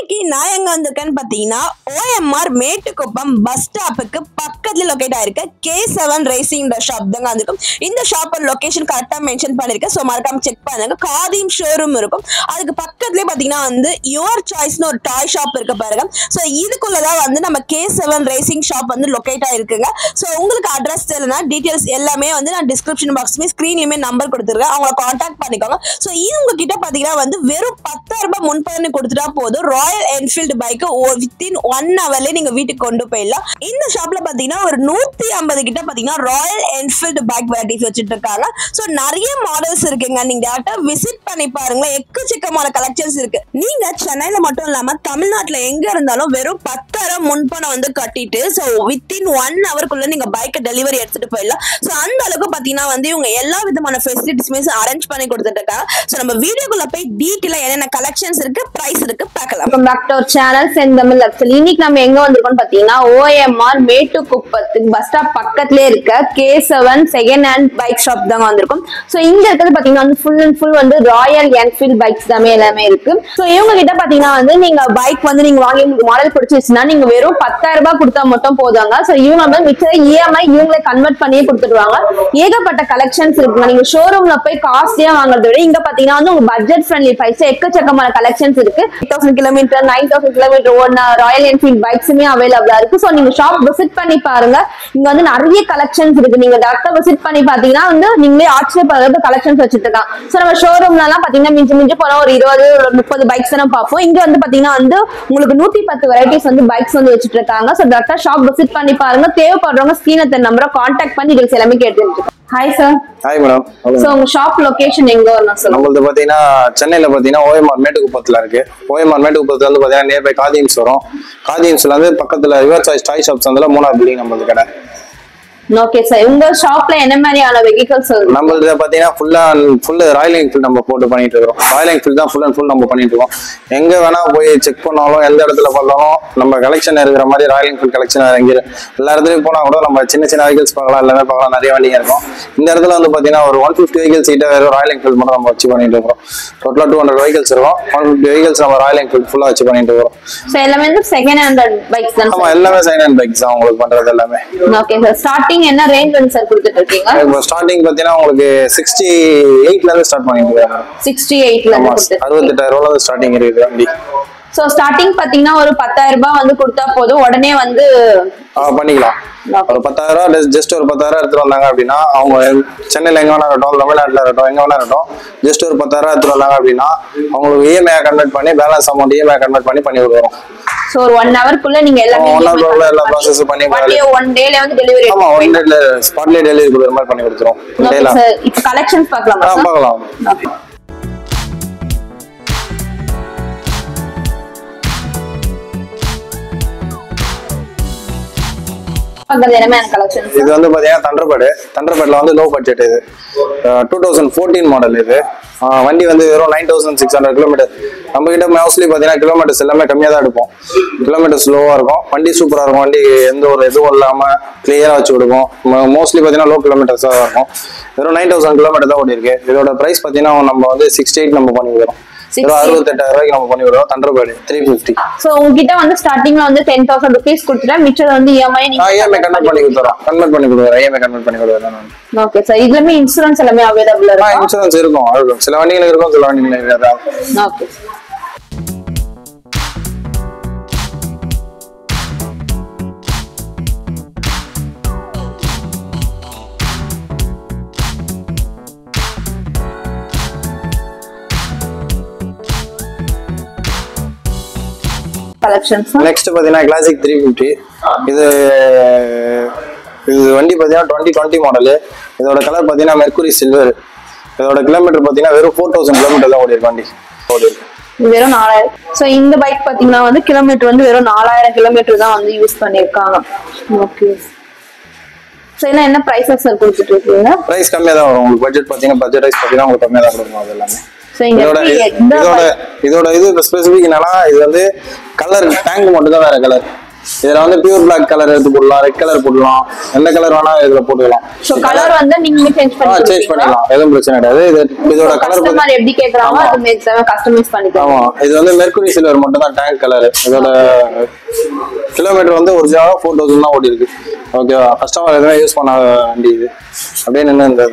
இன்னைக்கு நான் எங்க வந்திருக்கேன்னு பாத்தீங்கன்னா OMR மேட்டுக்குப்பம் பஸ் ஸ்டாப்புக்கு பக்கத்துல லொகேட் ஆயிருக்க K7 ரேசிங் ஷாப் தாங்க வந்திருக்கும். இந்த ஷாப் லொகேஷன் கரெக்டா மென்ஷன் பண்ணிருக்கேன். ஸோ மறக்காம செக் பண்ணுங்க. காதிம் ஷோரூம் இருக்கும். அதுக்கு பக்கத்துலேயே பாத்தீங்கன்னா வந்து யுவர் சாய்ஸ்னு ஒரு டாய் ஷாப் இருக்கு பாருங்க. ஸோ இதுக்குள்ளதான் வந்து நம்ம K7 ரேசிங் ஷாப் வந்து லொகேட் ஆயிருக்குங்க. ஸோ உங்களுக்கு அட்ரஸ் தெரியலனா டீடைல்ஸ் எல்லாமே வந்து நான் டிஸ்கிரிப்ஷன் பாக்ஸ்லயுமே ஸ்கிரீன்லயுமே நம்பர் கொடுத்துருக்கேன். அவங்கள கான்டாக்ட் பண்ணிக்கோங்க. ஸோ இவங்க கிட்ட பாத்தீங்கன்னா வந்து வெறும் 10,000 ரூபாய் முன்பதிவு கொடுத்துட்டா போதும். ராயல் என்ஃபீல்டு பைக் வித்தின் 1 ஹவர்ல நீங்க வீட்டுக்கு கொண்டு போயிடலாம். இந்த ஷாப்ல பாத்தீங்கன்னா ஒரு 150 கிட்ட பாத்தீங்கன்னா ராயல் என்ஃபீல்டு பைக் வெரைட்டிஸ் வச்சுட்டு இருக்காங்க. சோ நிறைய மாடல்ஸ் இருக்குங்க. நீங்க டேரக்டா விசிட் பண்ணி பாருங்க. எக்கச்சக்கமான கலெக்ஷன்ஸ் இருக்கு. நீங்க சென்னையில மட்டும் இல்லாம தமிழ்நாட்டுல எங்க இருந்தாலும் வெறும் 10,000 முன்பணம் வந்து கட்டிட்டு சோ வித்தின் 1 ஹவர்க்குள்ள நீங்க பைக் டெலிவரி எடுத்துட்டு போயிடலாம். சோ அந்த அளவுக்கு பாத்தீங்கன்னா வந்து இவங்க எல்லா விதமான ஃபெசிலிட்டிஸ்மே அரேஞ்ச் பண்ணி கொடுத்துட்டு இருக்காங்க. சோ நம்ம வீடியோக்குள்ள போய் டீடைலா என்னென்ன கலெக்ஷன்ஸ் இருக்கு, பிரைஸ் இருக்கு பார்க்கலாம். பேக் டு அவர் சேனல் செந்தமிழ் லக்ஸல். இன்னைக்கு நம்ம எங்க வந்திருக்கோம்னு பாத்தீங்கன்னா OMR மேட்டுக்குப்பத்துக்கு பஸ் ஸ்டாப் பக்கத்துலயே இருக்க K7 second hand bike shop தாங்க வந்திருக்கும். சோ இங்க இருக்கிறது பாத்தீங்கன்னா வந்து ஃபுல் அண்ட் ஃபுல் வந்து ராயல் என்ஃபீல்ட் பைக்ஸ் தான் எல்லாமே இருக்கு. சோ இவங்க கிட்ட பாத்தீங்கன்னா வந்து நீங்க பைக் வந்து நீங்க வாங்கி உங்களுக்கு மாடல் பிடிச்சிருச்சுன்னா நீங்க வெறும் 10,000 ரூபாய் கொடுத்தா மட்டும் போதாங்க. சோ இவங்க வந்து மிச்சம் EMI இவங்களே கன்வெர்ட் பண்ணியே கொடுத்துருவாங்க. ஏகப்பட்ட கலெக்ஷன்ஸ் இருக்குங்க. நீங்க ஷோரூம்ல போய் காஸ்ட்லியா வாங்குறத விட இங்க பாத்தீங்கன்னா வந்து உங்க பட்ஜெட் ஃப்ரெண்ட்லி பிரைஸ் எக்கச்சக்கமான கலெக்ஷன்ஸ் இருக்கு. 8,000 கிலோமீட்டர் 9,000 கிலோமீட்டர் ஓடுன ராயல் என்ஃபீல்ட் பைக்ஸுமே அவைலபிளா இருக்கு. சோ நீங்க ஷாப் விசிட் பண்ணி பாருங்க. இங்க வந்து நிறைய கலெக்ஷன்ஸ் இருக்கு. நீங்க டேரக்டா விசிட் பண்ணி பாத்தீங்கன்னா வந்து நீங்களே ஆச்சரியப்படுற கலெக்ஷன்ஸ் வச்சுட்டு இருக்காங்க. சோ நம்ம ஷோரூம்ல எல்லாம் பாத்தீங்கன்னா மிஞ்சி போனா ஒரு 20-30 பைக்ஸ் தான் பார்ப்போம். இங்க வந்து பாத்தீங்கன்னா வந்து உங்களுக்கு 110 வெரைட்டிஸ் வந்து பைக்ஸ் வந்து வச்சுட்டு இருக்காங்க. சோ டேரக்டா ஷாப் விசிட் பண்ணி பாருங்க. தேவைப்படுறவங்க ஸ்கிரீன்ல நம்பரை கான்டாக்ட் பண்ணி டீடைல்ஸ் எல்லாமே கேட்டு. Hi sir. Hi madam. So உங்க ஷாப் லொகேஷன் எங்க வரணும் சார்? நம்மளது பாத்தீங்கன்னா சென்னையில பாத்தீங்கன்னா OMR மேட்டுக்குப்பத்துல இருக்கு. OMR மேட்டுக்குப்பத்துல வந்து பாத்தீங்கன்னா நியர்பை காதிம்ஸ் வரும். காதிம்ஸ்ல வந்து பக்கத்துல யுவர் சாய்ஸ் டாய் ஷாப்ஸ் வந்து 3வது பில்டிங் நம்மளது கடை. Okay sir. உங்க ஷாப்ல என்ன மாதிரியான வெஹிக்கிள்ஸ் இருக்கு? நம்மளது பாத்தீங்கன்னா ஃபுல் ராயல் என்ஃபீல்ட் நம்ம போட்டு பண்ணிட்டு இருக்கோம். ராயல் என்ஃபீல்ட் தான் ஃபுல் அண்ட் ஃபுல் நம்ம பண்ணிட்டு இருக்கோம். எங்க வேணா போய் செக் பண்ணாலும் எந்த இடத்துல பார்த்தாலும் நம்ம கலெக்ஷன் இருக்கிற மாதிரி ராயல் என்ஃபீல்ட் கலெக்ஷன் எங்க எல்லா இடத்துலயும் போனா கூட நம்ம சின்ன சின்ன வெஹிக்கிள்ஸ் பார்க்கலாம், எல்லாமே பார்க்கலாம். நிறைய வண்டிங்க இருக்கும். இந்த இடத்துல வந்து பாத்தீங்கன்னா ஒரு 150 வெஹிக்கிள்ஸ் கிட்ட வேற ராயல் என்ஃபீல்ட் மட்டும் நம்ம வச்சு பண்ணிட்டு இருக்கோம். டோட்டலா 200 வெஹிக்கிள்ஸ் இருக்கும். 150 வெஹிக்கிள்ஸ் நம்ம ராயல் என்ஃபீல்ட் ஃபுல்லா வச்சு பண்ணிட்டு இருக்கோம். சோ எல்லாமே வந்து செகண்ட் ஹேண்ட் பைக்ஸ் தான். ஆமா, எல்லாமே செகண்ட் ஹேண்ட் பைக்ஸ் தான் உங்களுக்கு பண்றது எல்லாமே. Okay sir. ஸ்டார்டிங் என்ன ரேஞ்ச் வந்து சார் கொடுத்துட்டு இருக்கீங்க? இப்போ ஸ்டார்டிங் பாத்தீங்கன்னா உங்களுக்கு 68ல இருந்து ஸ்டார்ட் பண்ணிட்டு இருக்காங்க. 68ல இருந்து 68,000 ரூபாயில இருந்து ஸ்டார்டிங் இருக்கு வண்டி. சோ ஸ்டார்டிங் பாத்தீங்கன்னா ஒரு 10,000 ரூபாய் வந்து கொடுத்தா போதும், உடனே வந்து பண்ணிக்கலாம். ஒரு 10,000 ரூபாய் ஜஸ்ட் ஒரு 10,000 எடுத்துட்டு வந்தாங்க அப்படின்னா அவங்க சென்னையில எங்க வேணா இருக்கட்டும், தமிழ்நாட்டுல இருக்கட்டும், எங்க வேணா இருக்கட்டும், ஜஸ்ட் ஒரு 10,000 எடுத்துட்டு வந்தாங்க அப்படின்னா அவங்களுக்கு EMI கன்வெர்ட் பண்ணி பேலன்ஸ் அமௌண்ட் EMI கன்வெர்ட் பண்ணி கொடுக்குறோம். சோ ஒரு 1 ஹவர்க்குள்ள நீங்க எல்லாமே 1 ஹவர்க்குள்ள எல்லா ப்ராசஸ் பண்ணி ஒன் டேல வந்து டெலிவரி. ஆமா, 1 டேல ஸ்பாட்ல டெலிவரி கொடுக்குற மாதிரி பண்ணி கொடுத்துறோம். இப்போ கலெக்ஷன்ஸ் பார்க்கலாமா சார்? பார்க்கலாம். இது வந்து பாத்தீங்கன்னா தண்டர்பேட்ல வந்து லோ பட்ஜெட். இது 2014 மாடல். இது வண்டி வந்து வெறும் 9,600 கிலோமீட்டர். நம்ம கிட்ட மோஸ்ட்லி பாத்தீங்கன்னா கிலோமீட்டர்ஸ் எல்லாமே கம்மியா தான் எடுப்போம். கிலோமீட்டர்ஸ் லோவா இருக்கும். வண்டி சூப்பரா இருக்கும். வண்டி எந்த ஒரு இதுவும் இல்லாம கிளியரா வச்சு கொடுக்கும். மோஸ்ட்லி பாத்தீங்கன்னா லோ கிலோமீட்டர்ஸ் தான் இருக்கும். வெறும் 9,000 கிலோமீட்டர் தான் ஓடி இருக்கு. இதோட பிரைஸ் பாத்தீங்கன்னா நம்ம வந்து 68 நம்ம பண்ணி கொடுக்குறோம். 68,000 ரூபாய்க்கு நம்ம பண்ணி விடுவோம். தண்டர்பேர்ட் 350. சோ உங்ககிட்ட வந்து ஸ்டார்டிங்ல வந்து 10,000 ரூபீஸ் கொடுத்துட்டா மிச்சம் வந்து EMI கன்வெர்ட் பண்ணி கொடுத்துறோம். EMI கன்வெர்ட் பண்ணி கொடுத்துறோம். Okay sir. இதுலமே இன்சூரன்ஸ் எல்லாமே அவைலபிள் இருக்கா? இன்சூரன்ஸ் இருக்கும். சில வண்டிகளுக்கு இருக்கும், சில வண்டிகளுக்கு இருக்காது. ஓகே. நெக்ஸ்ட் பாத்தீங்கன்னா கிளாசிக் 350. இது வண்டி பாத்தீங்கன்னா 2020 மாடல். இதோட கலர் பாத்தீங்கன்னா மெர்க்குரி சில்வர். இதோட கிலோமீட்டர் பாத்தீங்கன்னா வெறும் 4,000 கிலோமீட்டர் தான் ஓடி இருக்கு வண்டி. வெறும் 4,000. சோ இந்த பைக் பாத்தீங்கன்னா வந்து கிலோமீட்டர் வந்து வெறும் 4,000 கிலோமீட்டர் தான் வந்து யூஸ் பண்ணிருக்காங்க. ஓகே. சோ என்ன பிரைஸஸ் சார் கொடுத்துட்டு இருக்கீங்க? பிரைஸ் கம்மியா தான் வரும். உங்களுக்கு பட்ஜெட் வைஸ் பாத்தீங்கன்னா உங்களுக்கு கம்மியா தான் கொடுக்கும். அது எல்லாமே இதோட இது ஸ்பெசிபிக் என்னன்னா இது வந்து கலர் டேங்க் மட்டும் தான் வேற கலர். இதுல வந்து பியூர் பிளாக் கலர் எடுத்து போடலாம், ரெட் கலர் போடலாம், எந்த கலர் வேணா இதுல போட்டுக்கலாம். சோ கலர் வந்து நீங்க சேஞ்ச் பண்ணிக்கலாம், எதுவும் பிரச்சனை கிடையாது. இதோட கலர் கஸ்டமர் எப்படி கேக்குறாங்களோ அது மேட்ச் கஸ்டமைஸ் பண்ணிக்கலாம். ஆமா, இது வந்து மெர்க்குரி சில்வர் மட்டும் தான் டேங்க் கலர். இதோட கிலோமீட்டர் வந்து ஒரிஜினலா 4000 தான் ஓடி இருக்கு. ஓகேவா, கஸ்டமர் எதுவும் யூஸ் பண்ண வண்டி இது. அப்படியே நின்று இந்த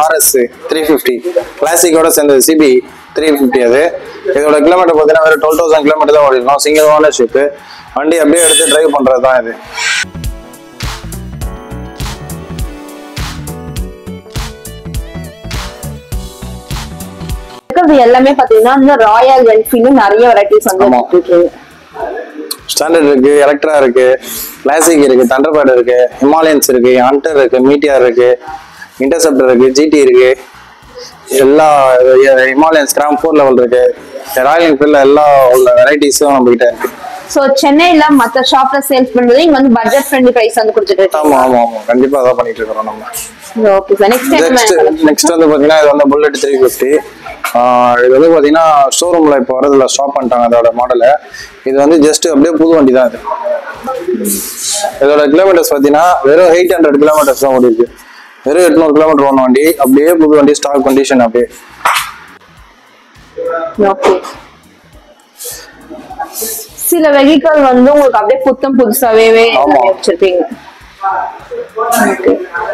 RS 350 கிளாசிக்கோட சேர்ந்தது CB 350. அது இதோட கிலோமீட்டர் பார்த்தீங்கன்னா வேற 12,000 கிலோமீட்டர் தான் ஓடி இருக்கும். சிங்கிள் ஓனர்ஷிப் வண்டி அப்படியே எடுத்து டிரைவ் பண்றது தான் இது. எல்லாமே பாத்தீங்கன்னா இந்த ராயல் என்ஃபீல்ட் நிறைய வெரைட்டிஸ் வந்து இருக்கு. ஸ்டாண்டர்ட் இருக்கு, எலக்ட்ரா இருக்கு, கிளாசிக் இருக்கு, தண்டர்பர்ட் இருக்கு, ஹிமாலயன்ஸ் இருக்கு, ஹண்டர் இருக்கு, மீட்டியார் இருக்கு, இன்டர்செப்டர் இருக்கு, GT இருக்கு, எல்லா ஹிமாலயன்ஸ் கிராம் 4 லெவல் இருக்கு, ராயல் என்ஃபீல்ட்ல எல்லா வெரைட்டிஸும் நம்ம கிட்ட இருக்கு. சோ சென்னையில மத்த ஷாப்ல சேல்ஸ் பண்றது இங்க வந்து பட்ஜெட் ஃப்ரெண்ட்லி பிரைஸ் வந்து கொடுத்துட்டு இருக்கோம். ஆமா ஆமா ஆமா, கண்டிப்பா அத பண்ணிட்டு இருக்கோம் நம்ம. Okay sir. நெக்ஸ்ட் வந்து பாத்தீங்கன்னா இது வந்து புல்லட் 350. இது வந்து பாத்தீங்கன்னா ஷோரூம்ல இப்போ வரதுல ஸ்டாப் பண்ணிட்டாங்க அதோட மாடலை. இது வந்து ஜஸ்ட் அப்படியே புது வண்டி தான் இது. இதோட கிலோமீட்டர்ஸ் பாத்தீங்கன்னா வெறும் 800 கிலோமீட்டர்ஸ் தான் ஓடி இருக்கு. வெறும் 800 கிலோமீட்டர் ஓன வண்டி, அப்படியே புது வண்டி, ஸ்டாக் கண்டிஷன் அப்படியே. ஓகே. சில வெஹிக்கிள் வந்து உங்களுக்கு அப்படியே புத்தம் புதுசாவே வச்சிருப்பீங்க.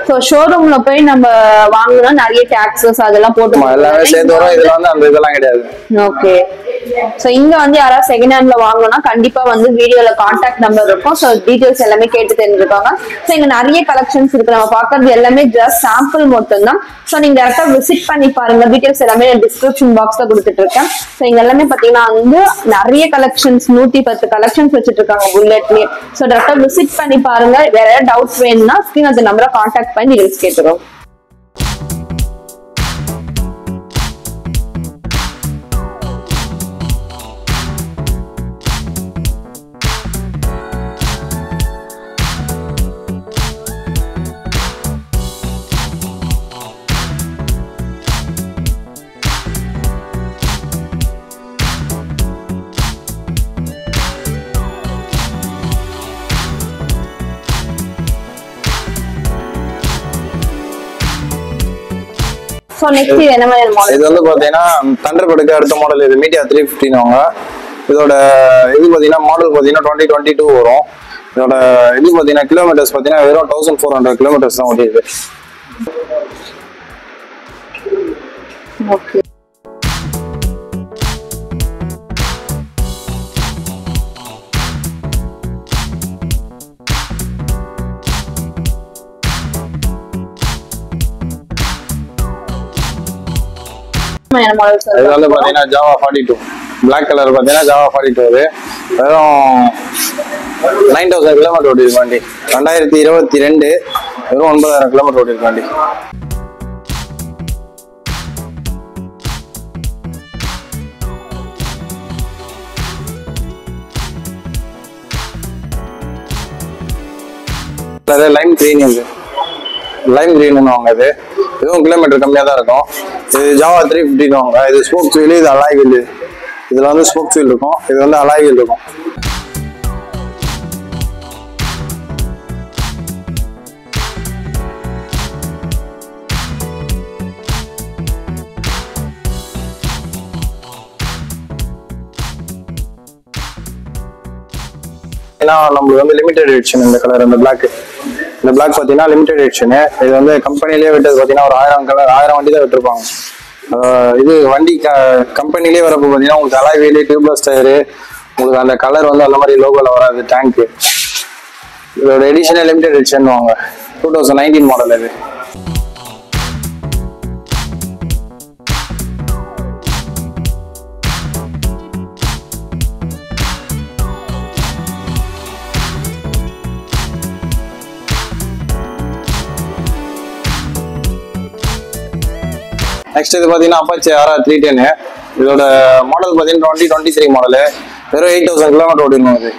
சோ ஷோரூம்ல போய் நம்ம வாங்குனா நிறைய டாக்ஸஸ் அதெல்லாம் போட்டு எல்லாமே சேர்ந்து வரும். இதுல வந்து அந்த இதெல்லாம் கிடையாது. ஓகே. சோ இங்க வந்து யாராவது செகண்ட் ஹேண்ட்ல வாங்கணும்னா கண்டிப்பா வந்து வீடியோல கான்டாக்ட் நம்பர் இருக்கும். சோ டீடைல்ஸ் எல்லாமே கேட்டு தெரிஞ்சுப்பாங்க. சோ இங்க நிறைய கலெக்ஷன்ஸ் இருக்கு. நம்ம பாக்குறது எல்லாமே ஜஸ்ட் சாம்பிள் மட்டும் தான். சோ நீங்க டைரக்டா விசிட் பண்ணி பாருங்க. டீடைல்ஸ் எல்லாமே டிஸ்கிரிப்ஷன் பாக்ஸ்ல கொடுத்துட்டு இருக்கேன். சோ இங்க எல்லாமே பாத்தீங்கன்னா வந்து நிறைய கலெக்ஷன்ஸ் 110 கலெக்ஷன்ஸ் வச்சிட்டு இருக்காங்க புல்லட்லயே. சோ டைரக்டா விசிட் பண்ணி பாருங்க. வேற ஏதாவது டவுட்ஸ் வேணும்னா ஸ்கிரீன் அந்த நம்பரை கான்டாக்ட் பண்ணி டீடைல்ஸ் கேட்டுறோம். சோ நெக்ஸ்ட் இது என்ன மாதிரி மாடல்? இது வந்து பாத்தீங்கன்னா தண்டர்பர்டுக்கு அடுத்த மாடல் இது மீட்டியார் 350 வாங்க. இதோட இது பாத்தீங்கன்னா மாடல் பாத்தீங்கன்னா 2022 வரும். இதோட இது பாத்தீங்கன்னா கிலோமீட்டர்ஸ் பாத்தீங்கன்னா வெறும் 1400 கிலோமீட்டர்ஸ் தான் ஓடிது. ஓகே. இது வந்து பாத்தீங்கன்னா ஜாவா 42 பிளாக் கலர் பாத்தீங்கன்னா ஜாவா 42 அது வெறும் 9000 கிலோமீட்டர் ஓடி இருக்கு வண்டி. 2022 வெறும் 9000 கிலோமீட்டர் ஓடி இருக்கு வண்டி. லைம் கிரீன் இது லைம் கிரீன் வாங்க. இது இதுவும் கிலோமீட்டர் கம்மியா தான் இருக்கும். இது ஜாவா 350 வாங்க. இது ஸ்போக்ஸ் வீல், இது அலாய் வீல். இதுல வந்து ஸ்போக்ஸ் வீல் இருக்கும், இது வந்து அலாய் வீல் இருக்கும். ஏன்னா நம்மளுக்கு வந்து லிமிடெட் எடிஷன் இந்த கலர், இந்த பிளாக் பாத்தீங்கன்னா லிமிடெட் எடிஷன். இது வந்து கம்பெனிலேயே விட்டது பாத்தீங்கன்னா ஒரு 1000 வண்டி தான் விட்டுருப்பாங்க. இது வண்டி கம்பெனிலேயே வரப்போ பாத்தீங்கன்னா உங்களுக்கு அலாய் வீல், டியூப்லெஸ் டயரு, உங்களுக்கு அந்த கலர் வந்து அந்த மாதிரி லோகோல வராது டேங்க். இதோட எடிஷனே லிமிடெட் எடிஷன் வாங்க. 2019 மாடல் இது. நெக்ஸ்ட் இது பாத்தீங்கன்னா அப்பாச்சி RR 310. இதோட மாடல் பாத்தீங்கன்னா 2023 மாடலு. வெறும் 8000 கிலோமீட்டர் ஓடிடும். இது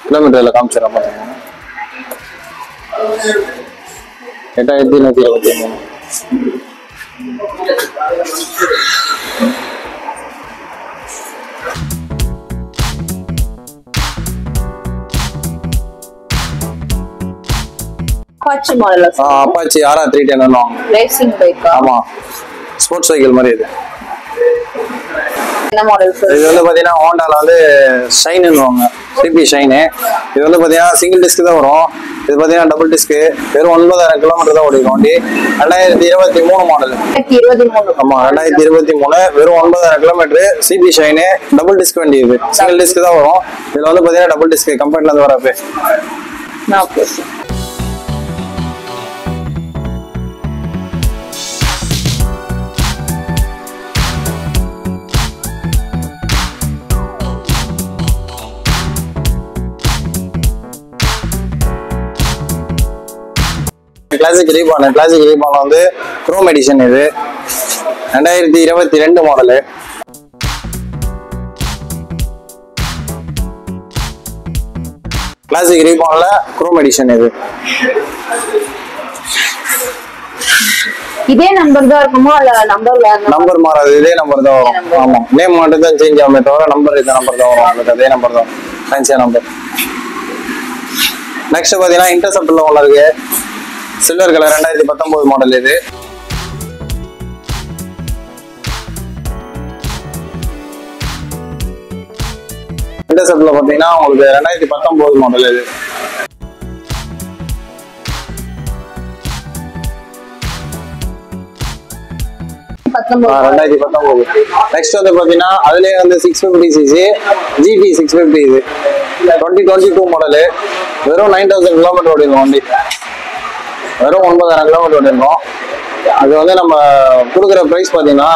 கிலோமீட்டர்ல காமிச்சிடறேன் பாத்தீங்கன்னா 8123. Apache model Apache RR310 racing bike. ஆமா ஸ்போர்ட்ஸ் சைக்கிள் மாதிரி இது. என்ன மாடல் சார்? இது வந்து பாத்தீங்கன்னா ஹோண்டால வந்து ஷைனுவாங்க, சிபி ஷைனு. இது வந்து பாத்தீங்கன்னா சிங்கிள் டிஸ்க் தான் வரும். இது பாத்தீங்கன்னா டபுள் டிஸ்க். வெறும் 9000 கிலோமீட்டர் தான் ஓடிக்கும் வண்டி. 2023 மாடல். 2023. ஆமா 2023 வெறும் 9000 kilometre. CB Shine double disc வண்டி. இது சிங்கிள் டிஸ்க் தான் வரும். இதுல வந்து பாத்தீங்கன்னா டபுள் டிஸ்க் கம்பெனில இருந்து வரப்பே. ஓகே. கிளாசிக் ரீபான் வந்து குரோம் எடிஷன். இது 2022 மாடலு. கிளாசிக் ரீபான்ல குரோம் எடிஷன். இது இதே நம்பர் தான் இருக்குமா இல்ல நம்பர் மாறாது, இதே நம்பர் தான் வரும். ஆமா நேம் மட்டும் தான் சேஞ்ச் ஆகுமே தவிர நம்பர் இதே நம்பர் தான் வரும். அதே நம்பர் தான், ஃபேன்சியா நம்பர். நெக்ஸ்ட் பாத்தீங்கன்னா இன்டர்செப்டர்ல ஒண்ணு இருக்கு, சில்வர் கலர் 2019 மாடல். இது இன்டர்செப்டர்ல பாத்தீங்கன்னா உங்களுக்கு 2019 மாடல். இது 2019. நெக்ஸ்ட் வந்து பாத்தீங்கன்னா அதுலயே வந்து 650cc GT 650. இது 2022 மாடலு. வெறும் 9000 கிலோமீட்டர் ஓடிடும் வண்டி. வெறும் 9000 கிலோமீட்டர் ஓடிடும். அது வந்து நம்ம கொடுக்குற பிரைஸ் பாத்தீங்கன்னா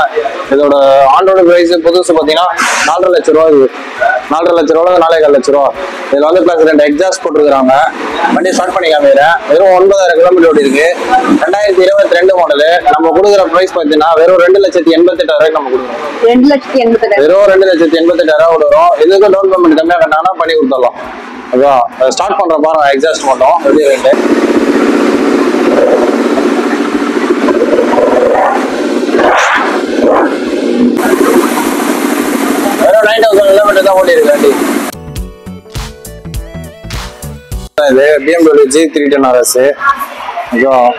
இதோட ஆண்டோட பிரைஸ் புதுசு பாத்தீங்கன்னா 4.5 லட்சம் ரூபா. இது 4.5 லட்சம் ரூபா 4.25 லட்சம் ரூபா. இதுல வந்து பிளஸ் 2 எக்ஸாஸ்ட் போட்டுருக்காங்க. வண்டி ஸ்டார்ட் பண்ணி காமிக்கிறேன். வெறும் 9000 கிலோமீட்டர் ஓடி இருக்கு. 2022 மாடலு. நம்ம கொடுக்குற பிரைஸ் பாத்தீங்கன்னா வெறும் 2,88,000 நம்ம கொடுக்குறோம். 2,88,000. வெறும் 2,88,000 வரும். இதுக்கு டவுன் பேமெண்ட் கம்மியா கட்டினா பண்ணி கொடுத்துடலாம். அதான் ஸ்டார்ட் பண்ற பாருங்க, எக்ஸாஸ்ட் மட்டும் எப்படி ரேட்டு. வெறும் 9,000 கிலோமீட்டர் தான் ஓடி இருக்கு வண்டி. இது BMW G310 RS.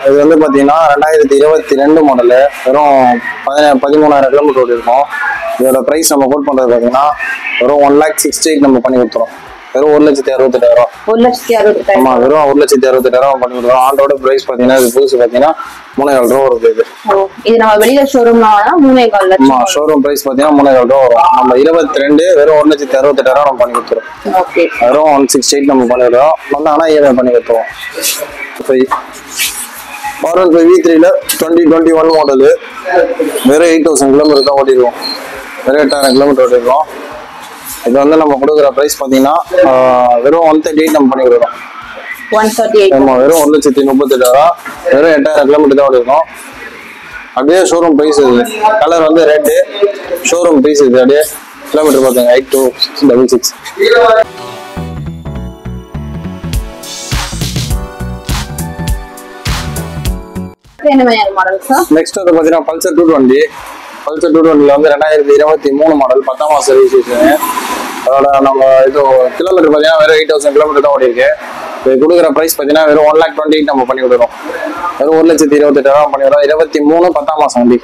இது வந்து பாத்தீங்கன்னா 2022 மாடலு. வெறும் 13,000 கிலோமீட்டர் ஓடி இருக்கும். இதோட பிரைஸ் நம்ம கோட் பண்றது பாத்தீங்கன்னா வெறும் 1,68,000 நம்ம பண்ணி கொடுத்துறோம். வெறும் 1,68,000. 1,68,000. ஆமா வெறும் 1,68,000 பண்ணி கொடுத்துறோம். ஆண்டோட பிரைஸ் பாத்தீங்கன்னா இது புதுசு பாத்தீங்கன்னா 3,000 ரூபா வருது. இது நம்ம வெளியில ஷோரூம்ல 3,000 லட்சம். ஆமா ஷோரூம் பிரைஸ் பாத்தீங்கன்னா 3,000 ரூபா வரும். நம்ம 22 வெறும் 1,68,000 நம்ம பண்ணி கொடுத்துறோம். ஓகே. வெறும் 1,68,000 நம்ம பண்ணிடுறோம். ஆனா EMI பண்ணி கொடுத்துருவோம். R15 V3ல 2021 model. வெறும் 8,000 கிலோமீட்டர் தான் ஓடிடுவோம். வெறும் 8,000 கிலோமீட்டர் ஓடிடுவோம். இது வந்து நம்ம கொடுக்குற பிரைஸ் பாத்தீங்கன்னா வெறும் 138 நம்ம பண்ணி கொடுக்குறோம். 138. ஆமா வெறும் 1,38,000. வெறும் 8,000 கிலோமீட்டர் தான் ஓடிடும். அப்படியே ஷோரூம் பிரைஸ். இது கலர் வந்து ரெட். ஷோரூம் பிரைஸ் இது அப்படியே கிலோமீட்டர் பாத்துங்க 8266. நெக்ஸ்ட் வந்து பாத்தீங்கன்னா பல்சர் 220. பல்சர் 220ல வந்து 2023 மாடல் 10ஆம் மாசம் ரெஜிஸ்ட்ரேஷன். அதோட நம்ம இது கிலோமீட்டர் பாத்தீங்கன்னா வெறும் 8,000 கிலோமீட்டர் தான் ஓடி இருக்கு. இது கொடுக்குற பிரைஸ் பாத்தீங்கன்னா வெறும் 1,28,000 நம்ம பண்ணி கொடுக்குறோம். வெறும் 1,28,000 பண்ணி விடுறோம். 23 10ஆம் மாசம் வண்டி.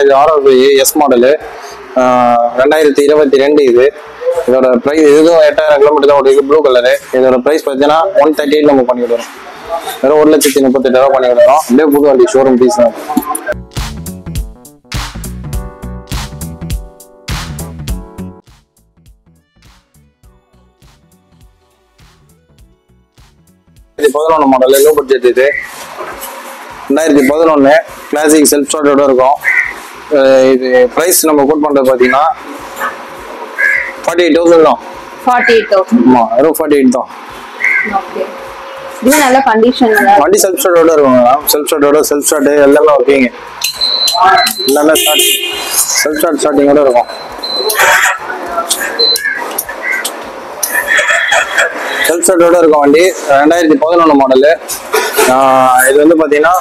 இது R15 S மாடலு. 2022 இது. இதோட பிரைஸ் இதுவும் 8,000 கிலோமீட்டர் தான் ஓடி இருக்கு. Blue colour. இதோட பிரைஸ் பாத்தீங்கன்னா 138 நம்ம பண்ணி விடுறோம். வெறும் 1,38,000 பண்ணி விடுறோம். அப்படியே புது வண்டி ஷோரூம் பீஸ் தான். இது 11 மாடல் லோ பட்ஜெட். இது 2011 கிளாசிக் செல்ஃப் ஸ்டார்டோட இருக்கும். இது பிரைஸ் நம்ம கோட் பண்றது பாத்தீங்கன்னா 48,000 தான். 48,000. ஆமா வெறும் 48 தான். ஓகே. இது நல்ல கண்டிஷன்ல வண்டி செல்ஃப் ஸ்டார்டோட இருக்கும். செல்ஃப் ஸ்டார்ட் எல்லாமே ஓகேங்க. எல்லாமே செல்ஃப் ஸ்டார்ட் ஸ்டார்டிங்கோட இருக்கும். செல்ஃப் ஸ்டார்டோட இருக்கும் வண்டி. 2011 மாடலு. இது வந்து பாத்தீங்கன்னா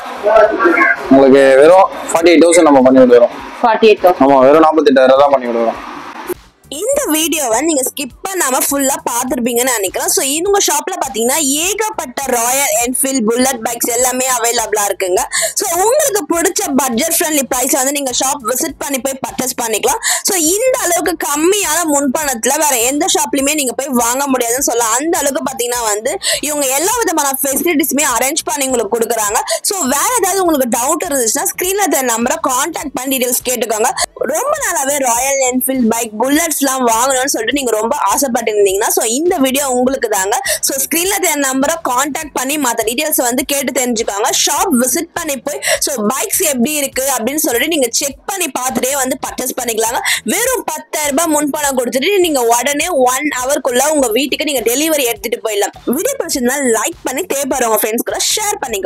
உங்களுக்கு வெறும் 48,000 நம்ம பண்ணி விடுறோம். 48,000. ஆமா, வெறும் 48,000 தான் பண்ணி விடுறோம். இந்த வீடியோவை நீங்க ஸ்கிப் பண்ணாம ஃபுல்லா பாத்துருப்பீங்கன்னு நினைக்கிறேன். சோ இவங்க ஷாப்ல பாத்தீங்கன்னா ஏகப்பட்ட ராயல் என்ஃபீல்ட் புல்லட் பைக்ஸ் எல்லாமே அவைலபிளா இருக்குங்க. சோ உங்களுக்கு பிடிச்ச பட்ஜெட் ஃப்ரெண்ட்லி பிரைஸ்ல வந்து நீங்க ஷாப் விசிட் பண்ணி போய் பர்ச்சேஸ் பண்ணிக்கலாம். சோ இந்த அளவுக்கு கம்மியான முன்பணத்துல வேற எந்த ஷாப்லயுமே நீங்க போய் வாங்க முடியாதுன்னு சொல்லலாம். அந்த அளவுக்கு பாத்தீங்கன்னா வந்து இவங்க எல்லா விதமான ஃபெசிலிட்டிஸுமே அரேஞ்ச் பண்ணி உங்களுக்கு கொடுக்குறாங்க. சோ வேற ஏதாவது உங்களுக்கு டவுட் இருந்துச்சுன்னா ஸ்கிரீன்ல தெரிய நம்பரை கான்டாக்ட் பண்ணி டீடைல்ஸ் கேட்டுக்கோங்க. ரொம்ப நாளாவே ராயல் என்ஃபீல்ட் பைக் புல்லட்ஸ் எல்லாம் வாங்கணும்னு சொல்லிட்டு நீங்க ரொம்ப ஆசைப்பட்டு இருந்தீங்கன்னா சோ இந்த வீடியோ உங்களுக்கு தாங்க. சோ ஸ்கிரீன்ல தெரிய நம்பரை கான்டாக்ட் பண்ணி மத்த டீடைல்ஸ் வந்து கேட்டு தெரிஞ்சுக்காங்க. ஷாப் விசிட் பண்ணி போய் சோ பைக்ஸ் எப்படி இருக்கு அப்படின்னு சொல்லிட்டு நீங்க செக் பண்ணி பார்த்துட்டே வந்து பர்ச்சேஸ் பண்ணிக்கலாங்க. வெறும் 10,000 ரூபாய் முன்பணம் கொடுத்துட்டு நீங்க உடனே 1 ஹவர்க்குள்ள உங்க வீட்டுக்கு நீங்க டெலிவரி எடுத்துட்டு போயிடலாம். வீடியோ பிடிச்சிருந்தா லைக் பண்ணி தேவைப்படுற உங்க ஃப்ரெண்ட்ஸ் கூட ஷேர் பண்ணிக்கோங்க.